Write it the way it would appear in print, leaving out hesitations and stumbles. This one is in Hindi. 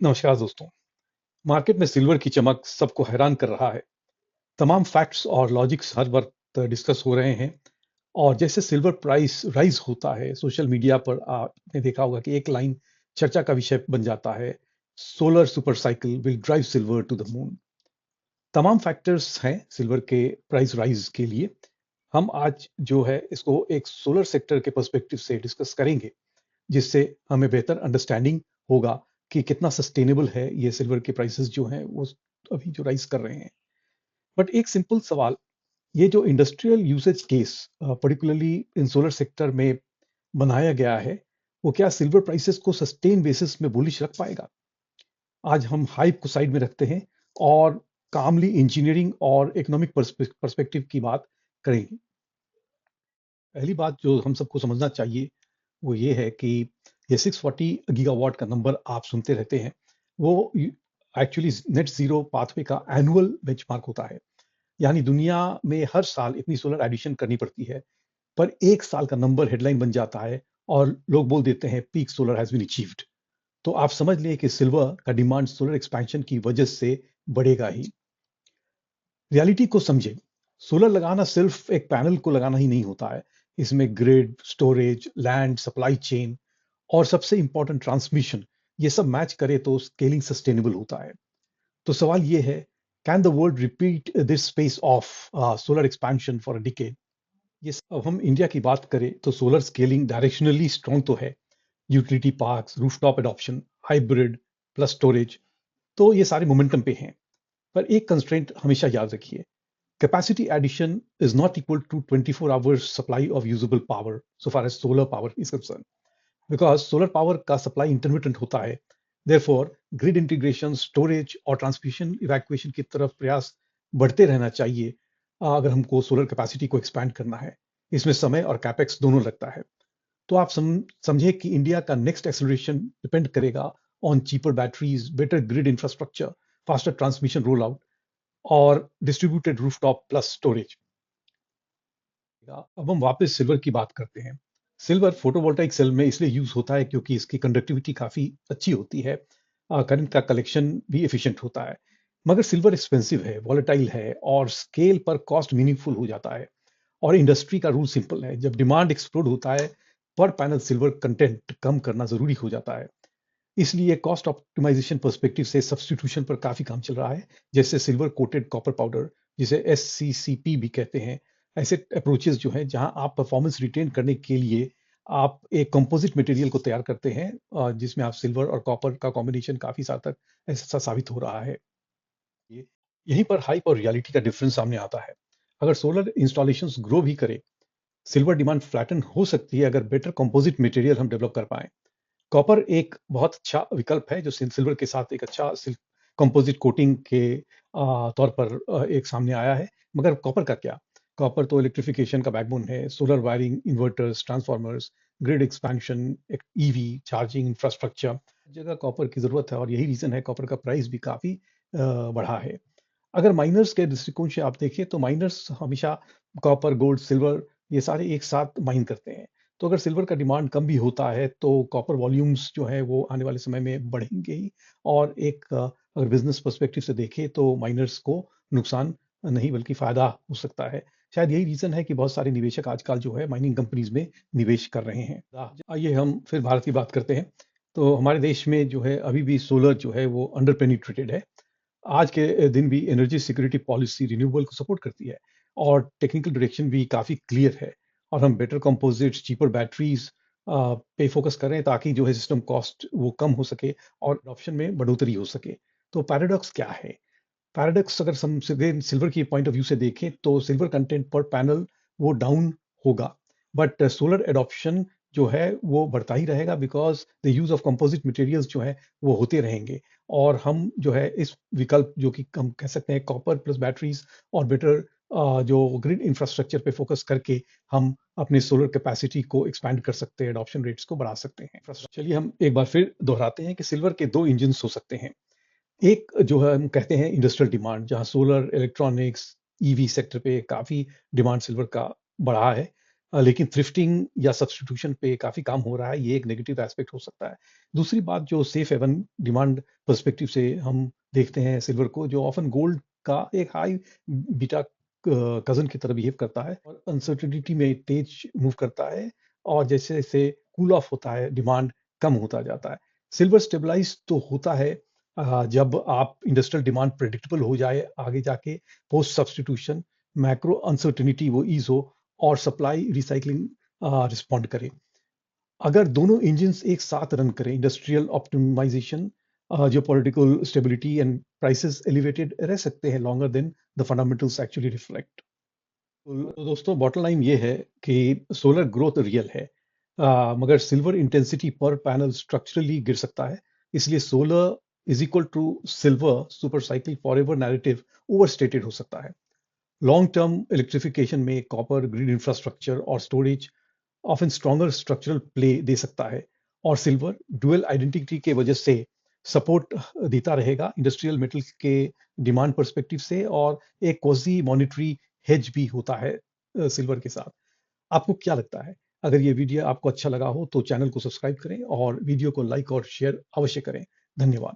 नमस्कार दोस्तों। मार्केट में सिल्वर की चमक सबको हैरान कर रहा है। तमाम फैक्ट्स और लॉजिक्स हर वक्त डिस्कस हो रहे हैं और जैसे सिल्वर प्राइस राइज होता है सोशल मीडिया पर आपने देखा होगा कि एक लाइन चर्चा का विषय बन जाता है। Solar super cycle will drive silver to the moon. तमाम फैक्टर्स हैं सिल्वर के प्राइस राइज के लिए। हम आज जो है इसको एक सोलर सेक्टर के पर्सपेक्टिव से डिस्कस करेंगे, जिससे हमें बेहतर अंडरस्टैंडिंग होगा कि कितना सस्टेनेबल है ये सिल्वर के प्राइसेस जो हैं वो अभी जो राइज कर रहे हैं। बट एक सिंपल सवाल, ये जो industrial usage case particularly in solar sector में बनाया गया है, वो क्या सिल्वर प्राइसेस को सस्टेन बेसिस में बुलिश रख पाएगा? आज हम हाइप को साइड में रखते हैं और कामली इंजीनियरिंग और इकोनॉमिक पर्सपेक्टिव की बात करेंगे। पहली बात जो हम सबको समझना चाहिए वो ये है कि ये 640 गीगावाट का नंबर आप सुनते रहते हैं, वो एक्चुअली नेट जीरो पाथवे का एनुअल बेंचमार्क होता है। यानी दुनिया में हर साल इतनी सोलर एडिशन करनी पड़ती है, पर एक साल का नंबर हेडलाइन बन जाता है और लोग बोल देते हैं peak solar has been achieved. तो आप समझ लें कि सिल्वर का डिमांड सोलर एक्सपेंशन की वजह से बढ़ेगा ही। रियलिटी को समझे, सोलर लगाना सिर्फ एक पैनल को लगाना ही नहीं होता है। इसमें grid, storage, land, supply chain और सबसे इंपॉर्टेंट ट्रांसमिशन, ये सब मैच करे तो स्केलिंग सस्टेनेबल होता है। तो सवाल ये है, can the world repeat this space of solar expansion for a decade? ये अब हम इंडिया की बात करें तो सोलर स्केलिंग डायरेक्शनली स्ट्रॉन्ग तो है। Utility parks, rooftop adoption, hybrid plus storage, तो ये सारे मोमेंटम पे हैं। पर एक कंस्ट्रेंट हमेशा याद रखिए, capacity addition is not equal to 24 hours supply of usable power so far as solar power is concerned, because solar power का supply intermittent होता है। therefore grid integration, storage और transmission evacuation की तरफ प्रयास बढ़ते रहना चाहिए अगर हमको सोलर कैपेसिटी को एक्सपैंड करना है। इसमें समय और कैपेक्स दोनों लगता है। तो आप समझे कि इंडिया का नेक्स्ट एक्सेलरेशन डिपेंड करेगा on cheaper batteries, better grid infrastructure, faster transmission roll out और डिस्ट्रीब्यूटेड रूफटॉप प्लस स्टोरेज। अब हम वापस सिल्वर की बात करते हैं। सिल्वर फोटोवोल्टाइक सेल में इसलिए यूज होता है क्योंकि इसकी कंडक्टिविटी काफी अच्छी होती है, करंट का कलेक्शन भी एफिशिएंट होता है। मगर सिल्वर एक्सपेंसिव है, वॉलेटाइल है और स्केल पर कॉस्ट मीनिंगफुल हो जाता है। और इंडस्ट्री का रूल सिंपल है, जब डिमांड एक्सप्लोड होता है पर पैनल सिल्वर कंटेंट कम करना जरूरी हो जाता है। इसलिए कॉस्ट ऑप्टिमाइजेशन पर्सपेक्टिव से सब्स्टिट्यूशन पर काफी काम चल रहा है, जैसे सिल्वर कोटेड कॉपर पाउडर, जिसे SCCP भी कहते हैं। ऐसे अप्रोचेस जो हैं जहां आप परफॉर्मेंस रिटेन करने के लिए आप एक कंपोजिट मटेरियल को तैयार करते हैं, जिसमें आप सिल्वर और कॉपर का कॉम्बिनेशन काफी साल तक ऐसा साबित हो रहा है। ये यहीं पर हाइप और रियलिटी का डिफरेंस सामने आता है। अगर सोलर इंस्टॉलेशंस ग्रो भी करे, सिल्वर डिमांड फ्लैटन हो सकती है अगर बेटर कंपोजिट मटेरियल हम डेवलप कर पाए। कॉपर एक बहुत अच्छा विकल्प है जो सिल्वर के साथ एक अच्छा कंपोजिट कोटिंग के तौर पर एक सामने आया है। मगर कॉपर का क्या? कॉपर तो इलेक्ट्रिफिकेशन का बैकबोन है। Solar wiring, inverters, transformers, grid expansion, एक ईवी चार्जिंग इंफ्रास्ट्रक्चर, जगह कॉपर की जरूरत है और यही रीजन है कॉपर का प्राइस भी काफी बढ़ा है। अगर माइनर्स के दृष्टिकोण से आप देखें तो माइनर्स हमेशा कॉपर, गोल्ड, सिल्वर ये सारे एक साथ माइन करते हैं। तो अगर सिल्वर का डिमांड कम भी होता है तो कॉपर वॉल्यूम्स जो है वो आने वाले समय में बढ़ेंगे ही। और एक अगर बिजनेस पर्सपेक्टिव से देखें तो माइनर्स को नुकसान नहीं बल्कि फायदा हो सकता है। शायद यही रीजन है कि बहुत सारे निवेशक आजकल जो है माइनिंग कंपनीज में निवेश कर रहे हैं। आइए हम फिर भारत की बात करते हैं। तो हमारे देश में जो है अभी भी सोलर जो है वो अंडर पेनिट्रेटेड है। आज के दिन भी एनर्जी सिक्योरिटी पॉलिसी रिन्यूएबल को सपोर्ट करती है और टेक्निकल डायरेक्शन भी काफ़ी क्लियर है। और हम बेटर कंपोजिट्स, चीपर बैटरीज पे फोकस करें ताकि जो है सिस्टम कॉस्ट वो कम हो सके और अडॉप्शन में बढ़ोतरी हो सके। तो पैराडॉक्स क्या है? पैराडॉक्स अगर हम सिल्वर की पॉइंट ऑफ व्यू से देखें तो सिल्वर कंटेंट पर पैनल वो डाउन होगा, बट सोलर एडॉप्शन जो है वो बढ़ता ही रहेगा, because the use of composite materials जो है वो होते रहेंगे। और हम जो है इस विकल्प जो कि हम कह सकते हैं कॉपर प्लस बैटरीज और बेटर जो ग्रिड इंफ्रास्ट्रक्चर पे फोकस करके हम अपने सोलर कैपेसिटी को एक्सपैंड कर सकते हैं, एडॉप्शन रेट्स को बढ़ा सकते हैं। चलिए हम एक बार फिर दोहराते हैं कि सिल्वर के दो इंजन हो सकते हैं। एक जो है हम कहते हैं इंडस्ट्रियल डिमांड, जहां सोलर, इलेक्ट्रॉनिक्स, ईवी सेक्टर पे काफी डिमांड सिल्वर का बढ़ा है। लेकिन थ्रिफ्टिंग या सब्स्टिट्यूशन पे काफ़ी काम हो रहा है, ये एक नेगेटिव एस्पेक्ट हो सकता है। दूसरी बात जो सेफ हेवन डिमांड पर्सपेक्टिव से हम देखते हैं सिल्वर को, जो ऑफ़न गोल्ड का एक हाई बीटा कज़न की तरह बिहेव करता है और अनसर्टेनिटी में तेज़ मूव करता है और जैसे-जैसे कूल ऑफ होता है, डिमांड कम होता जाता है। सिल्वर स्टेबलाइज़ तो होता है जब आप इंडस्ट्रियल डिमांड प्रेडिक्टेबल हो जाए आगे जाके पोस्ट सब्स्टिट्यूशन, मैक्रो अनसर्टेनिटी वो ईज़ हो और सप्लाई रिसाइकलिंग रिस्पॉन्ड करे। अगर दोनों इंजिन्स एक साथ रन करें, इंडस्ट्रियल ऑप्टिमाइजेशन, जो political stability and prices elevated रह सकते हैं longer than the fundamentals actually reflect. तो दोस्तों बॉटम लाइन ये है कि सोलर ग्रोथ रियल है, मगर सिल्वर इंटेंसिटी पर पैनल स्ट्रक्चरली गिर सकता है। इसलिए solar is equal to silver super cycle forever narrative overstated हो सकता है। लॉन्ग टर्म इलेक्ट्रिफिकेशन में कॉपर ग्रिड इंफ्रास्ट्रक्चर और storage often stronger structural play दे सकता है और सिल्वर डुअल आइडेंटिटी के वजह से सपोर्ट देता रहेगा इंडस्ट्रियल मेटल के डिमांड पर्सपेक्टिव से और एक क्वाजी मॉनिटरी हेज भी होता है सिल्वर के साथ। आपको क्या लगता है? अगर ये वीडियो आपको अच्छा लगा हो तो चैनल को सब्सक्राइब करें और वीडियो को लाइक और शेयर अवश्य करें। धन्यवाद।